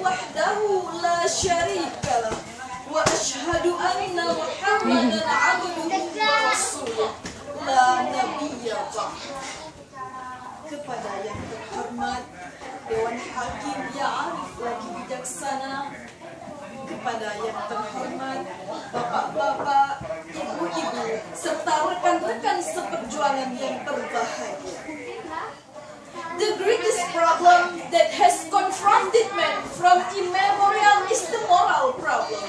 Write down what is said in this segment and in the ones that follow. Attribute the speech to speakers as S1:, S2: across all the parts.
S1: wahdahu la syarikalah wa asyhadu anna Muhammadan abduhu wa rasuluh la nabiyya ba'd. Kepada yang terhormat Dewan Hakim yang arif lagi bijaksana, kepada yang terhormat bapak-bapak, ibu-ibu, serta rekan-rekan seperjuangan yang berbahagia. The greatest problem that has confronted man from immemorial is the moral problem.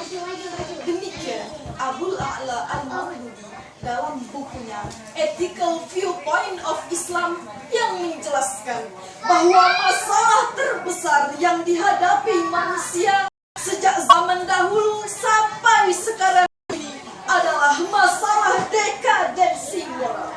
S1: Demikian Abul A'la Al-Maududi dalam bukunya Ethical Viewpoint of Islam yang menjelaskan bahwa masalah terbesar yang dihadapi manusia sejak zaman dahulu sampai sekarang ini adalah masalah dekadensi moral.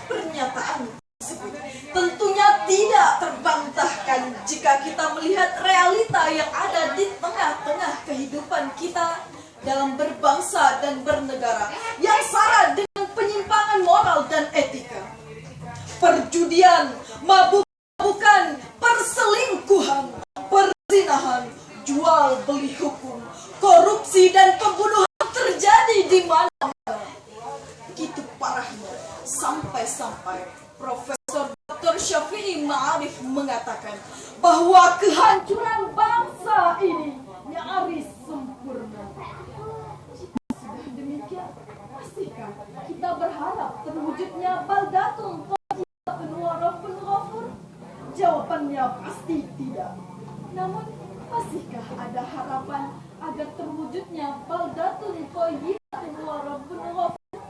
S1: Pernyataan tersebut tentunya tidak terbantahkan jika kita melihat realita yang ada di tengah-tengah kehidupan kita dalam berbangsa dan bernegara yang syarat dengan penyimpangan moral dan etika. Perjudian, mabuk-mabukan, perselingkuhan, perzinahan, jual beli hukum, korupsi dan pembunuhan terjadi di mana-mana. Begitu parahnya sampai-sampai Profesor Dr. Syafi'i Ma'arif mengatakan bahwa kehancuran bangsa ini nyaris sempurna. Sudah demikian, masihkah kita berharap terwujudnya baldatun thayyibatun wa rabbun ghafur? Jawabannya pasti tidak. Namun, masihkah ada harapan agar terwujudnya baldatun thayyibatun wa rabbun ghafur?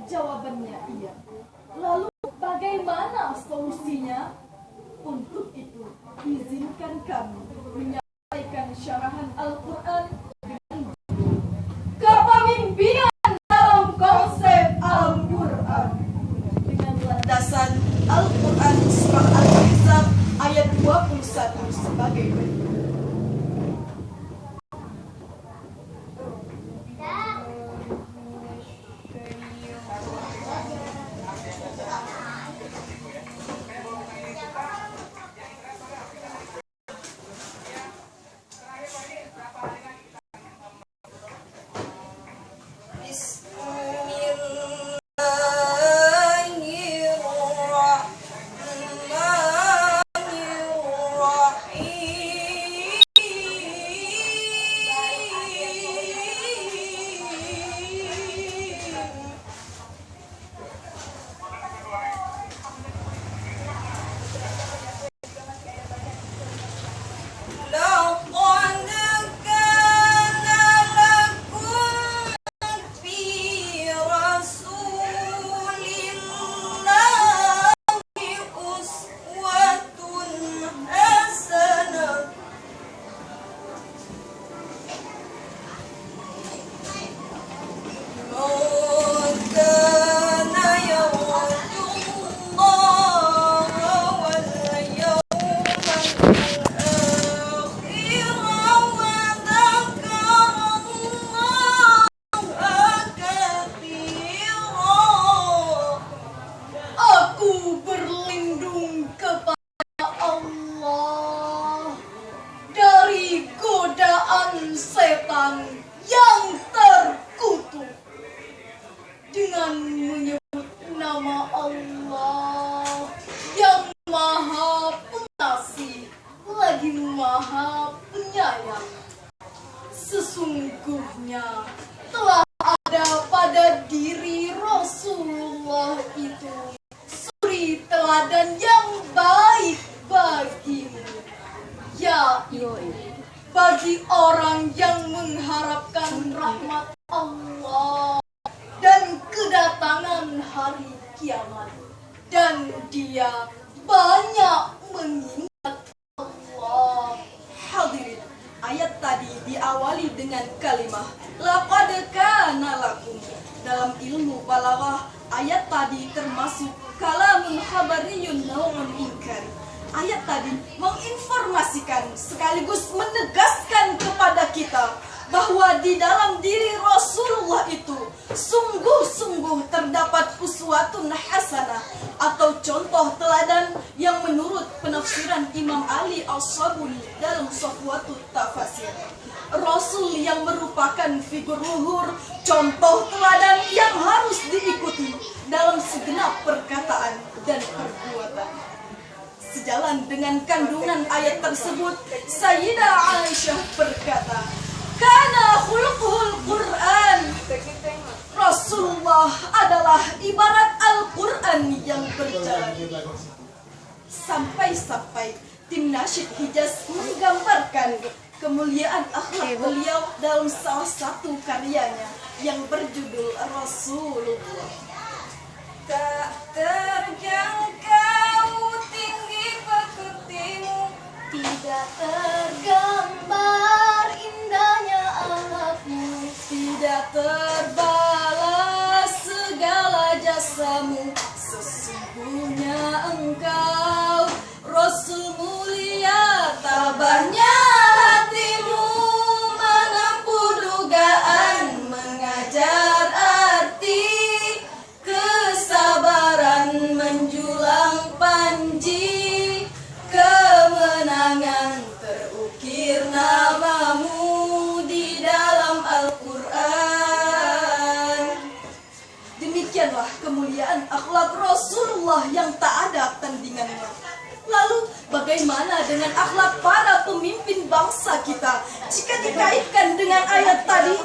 S1: Jawabannya iya. Lalu bagaimana solusinya? Untuk itu, izinkan kami menyampaikan syarahan Al-Quran dengan kepemimpinan dalam konsep Al-Quran dengan landasan Al-Quran surah Al-Ahzab ayat 21 sebagai berikut. Sesungguhnya telah ada pada diri Rasulullah itu suri teladan yang baik bagimu, yaitu bagi orang yang mengharapkan rahmat Allah dan kedatangan hari kiamat, dan dia banyak mengingat Allah. Hadirin, ayat tadi diawali dengan kalimat laqad kana lakum. Dalam ilmu balaghah, ayat tadi termasuk kalamun khabariyun nau'un inkari. Ayat tadi menginformasikan sekaligus menegaskan kepada kita bahwa di dalam diri Rasulullah itu sungguh-sungguh terdapat uswatun hasanah atau contoh teladan yang menurut penafsiran penafsiran Imam Ali As-Sabuni dalam Safwatut Tafasir. Rasul yang merupakan figur luhur, contoh teladan yang harus diikuti dalam segenap perkataan dan perbuatan. Sejalan dengan kandungan ayat tersebut, Sayyidah Aisyah berkata, "Kana khuluquhul Qur'an." Rasulullah adalah ibarat Al-Quran yang berjalan. Sampai-sampai tim nasyid Hijaz menggambarkan kemuliaan akhlak beliau dalam salah satu karyanya yang berjudul Rasulullah. Tak terjangkau tinggi pekutimu, tidak tergambar indahnya akhlakmu, tidak terbalas segala jasamu. Sesungguhnya engkau Rasul mulia, tabahnya hatimu menempuh dugaan, mengajar arti kesabaran, menjulang panji kemenangan, terukir namamu di dalam Al-Quran. Demikianlah kemuliaan akhlak Rasulullah yang tak ada tandingannya. Lalu bagaimana dengan akhlak para pemimpin bangsa kita jika dikaitkan dengan ayat tadi?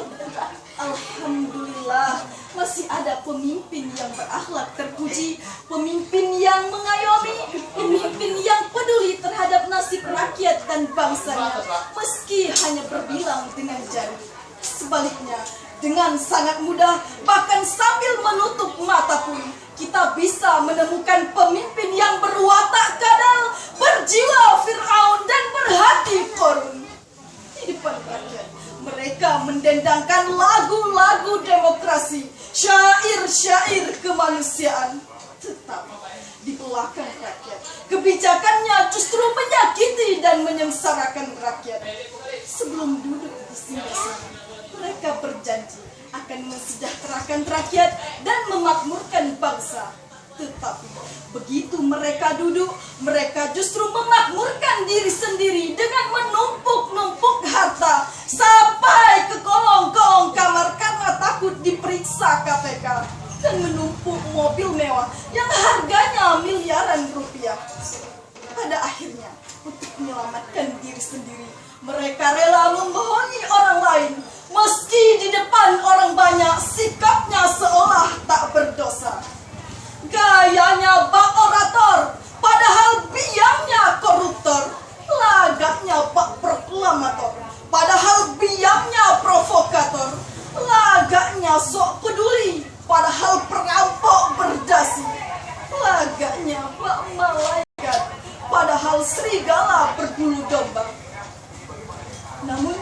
S1: Alhamdulillah, masih ada pemimpin yang berakhlak terpuji, pemimpin yang mengayomi, pemimpin yang peduli terhadap nasib rakyat dan bangsanya, meski hanya berbilang dengan jari. Sebaliknya, dengan sangat mudah, bahkan sambil menutup mata pun, kita bisa menemukan pemimpin yang berwatak kadal, berjiwa Fir'aun dan berhati Qarun. Di depan rakyat, mereka mendendangkan lagu-lagu demokrasi, syair-syair kemanusiaan. Tetapi di belakang rakyat, kebijakannya justru menyakiti dan menyengsarakan rakyat. Sebelum duduk di singgasana, mereka berjanji akan mensejahterakan rakyat dan memakmurkan bangsa. Tetapi begitu mereka duduk, mereka justru memakmurkan diri sendiri dengan menumpuk-numpuk harta sampai ke kolong-kolong kamar karena takut diperiksa KPK, dan menumpuk mobil mewah yang harganya miliaran rupiah. Pada akhirnya, untuk menyelamatkan diri sendiri, mereka rela membohongi orang lain, meski di depan orang banyak sikapnya seolah tak berdosa. Gayanya bak orator, padahal biangnya koruptor. Lagaknya bak proklamator, padahal biangnya provokator. Lagaknya sok peduli, padahal perampok berdasi. Lagaknya bak malaikat, padahal serigala berbulu domba. Namun,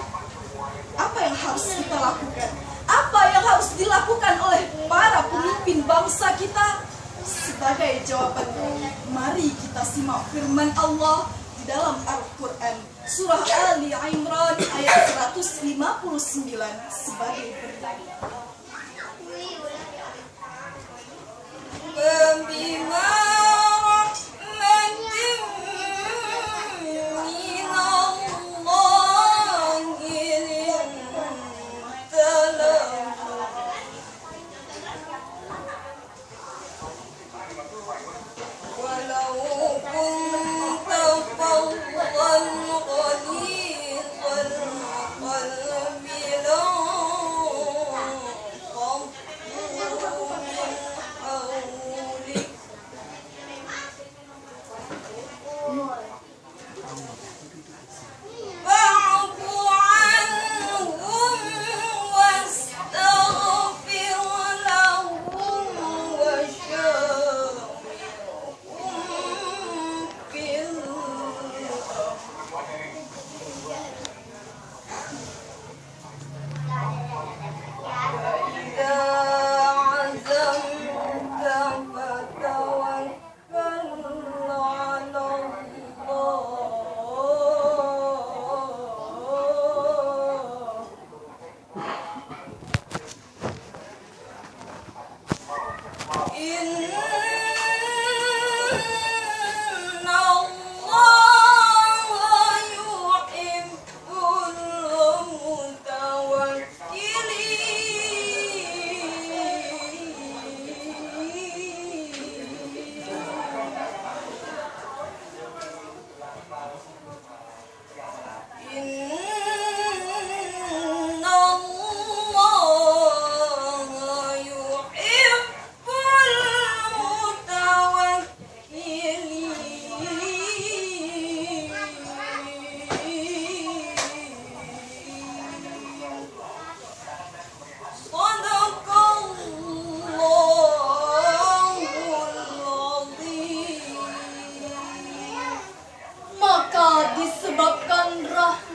S1: apa yang harus kita lakukan? Apa yang harus dilakukan oleh para pemimpin bangsa kita? Sebagai jawabannya, mari kita simak firman Allah di dalam Al-Quran, surah Ali Imran ayat 159 sebagai berikut.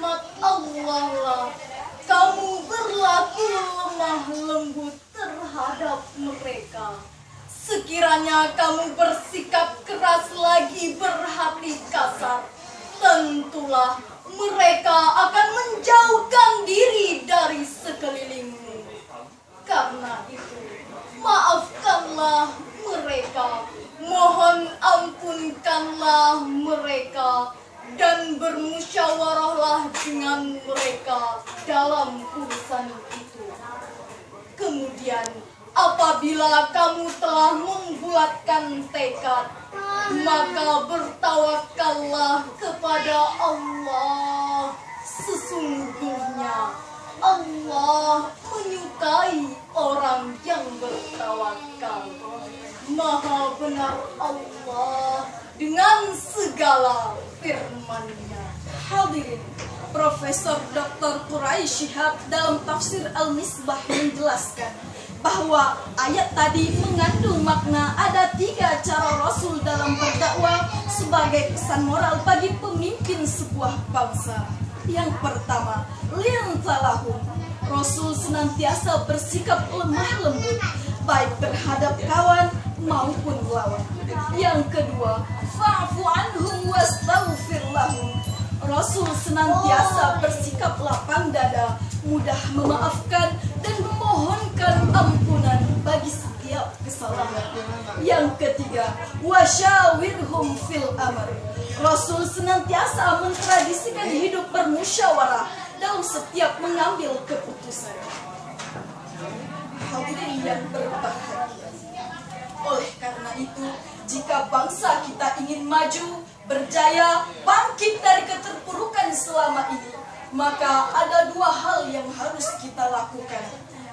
S1: rahmat Allah lah kamu berlaku lemah lembut terhadap mereka. Sekiranya kamu bersikap keras lagi berhati kasar, tentulah mereka akan menjauhkan diri dari sekelilingmu. Karena itu, maafkanlah mereka, mohon ampunkanlah mereka, dan bermusyawarahlah dengan mereka dalam urusan itu. Kemudian, apabila kamu telah membulatkan tekad, maka bertawakallah kepada Allah. Sesungguhnya Allah menyukai orang yang bertawakal. Maha benar Allah dengan segala firman-Nya. Hadirin, Profesor Dr. Quraish Shihab dalam tafsir Al-Misbah menjelaskan bahwa ayat tadi mengandung makna ada 3 cara Rasul dalam berdakwah sebagai pesan moral bagi pemimpin sebuah bangsa. Yang pertama, lintalahum. Rasul senantiasa bersikap lemah lembut baik terhadap kawan maupun lawan. Yang kedua, fa'fu anhum wastaghfir lahum. Rasul senantiasa bersikap lapang dada, mudah memaafkan dan memohonkan ampunan bagi setiap kesalahan. Yang ketiga, wasyawirhum fil amr. Rasul senantiasa mentradisikan hidup bermusyawarah dalam setiap mengambil keputusan. Hadirin yang berbahagia, oleh karena itu, jika bangsa kita ingin maju, berjaya, bangkit dari keterpurukan selama ini, maka ada 2 hal yang harus kita lakukan.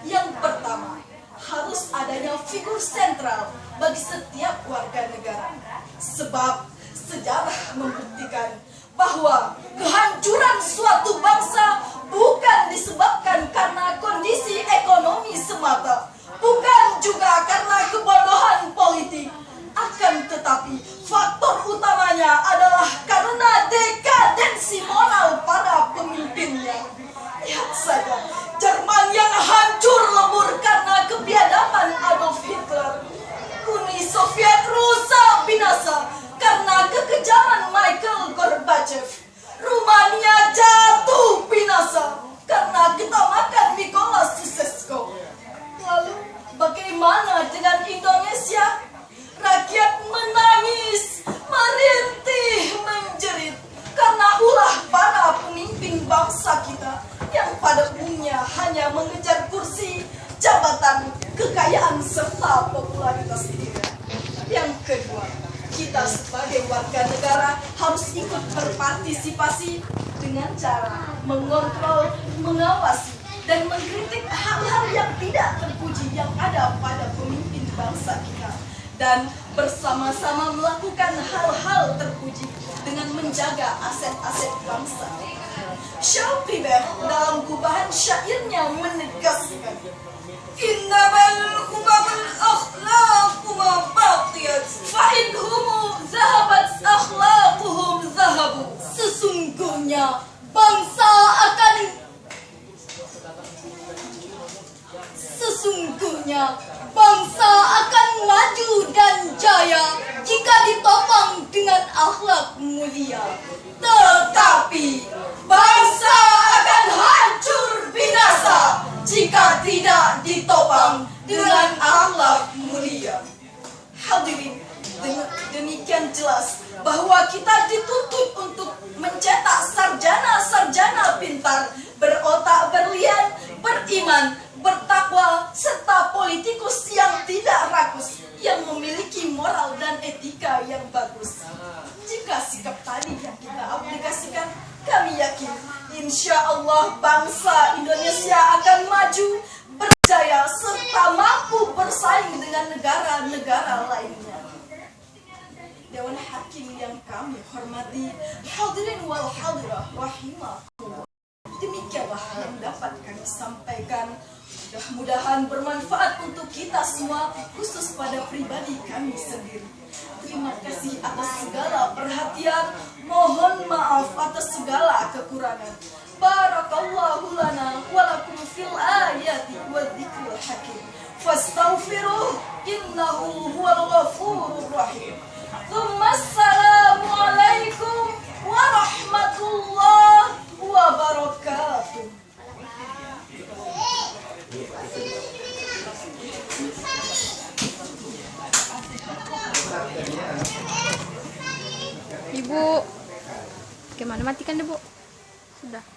S1: Yang pertama, harus adanya figur sentral bagi setiap warga negara. Sebab sejarah membuktikan bahwa kehancuran suatu bangsa bukan disebabkan karena kondisi ekonomi semata, bukan juga karena kebodohan politik, akan tetapi faktor utamanya adalah karena dekadensi moral para pemimpinnya. Lihat saja, Jerman yang hancur lebur karena kebiadaban Adolf Hitler. Uni Soviet rusak binasa karena kekejaman Mikhail Gorbachev. Rumania jatuh binasa karena ketamakan Mikolas Seseko. Lalu bagaimana dengan Indonesia? Rakyat menangis, merintih, menjerit karena ulah para pemimpin bangsa kita yang pada umumnya hanya mengejar kursi, jabatan, kekayaan, serta popularitas diri. Yang kedua, kita sebagai warga negara harus ikut berpartisipasi dengan cara mengontrol, mengawasi, dan mengkritik hal-hal yang tidak terpuji yang ada pada pemimpin bangsa kita, dan bersama-sama melakukan hal-hal terpuji dengan menjaga aset-aset bangsa. Syauqibah dalam gubahan syairnya menegaskan, innamal umamul akhlaqu ma baqiyat fa inhum zahabat akhlaquhum zahabu. Sesungguhnya bangsa akan maju dan jaya jika ditopang dengan akhlak mulia. Tetapi bangsa akan hancur binasa jika tidak ditopang dengan akhlak mulia. Hadirin, demikian jelas bahwa kita dituntut untuk mencetak sarjana-sarjana pintar, berotak berlian, beriman, bertakwa, serta politikus yang tidak rakus, yang memiliki moral dan etika yang bagus. Jika sikap tadi yang kita aplikasikan, kami yakin insya Allah bangsa Indonesia akan maju, berjaya, serta mampu bersaing dengan negara-negara lainnya. Dewan Hakim yang kami hormati, hadirin wal hadirah rahimahullah, demikianlah yang dapat kami sampaikan. Mudah-mudahan bermanfaat untuk kita semua, khusus pada pribadi kami sendiri. Terima kasih atas segala perhatian. Mohon maaf maaf atas segala kekurangan. Barakallahu lana wa lakum fil ayati wa dzikril hakim. Fastaghfiruh innahu huwal ghafurur rahim. Assalamu alaikum warahmatullahi wabarakatuh.
S2: Ibu, gimana matikan deh, Bu? Sudah.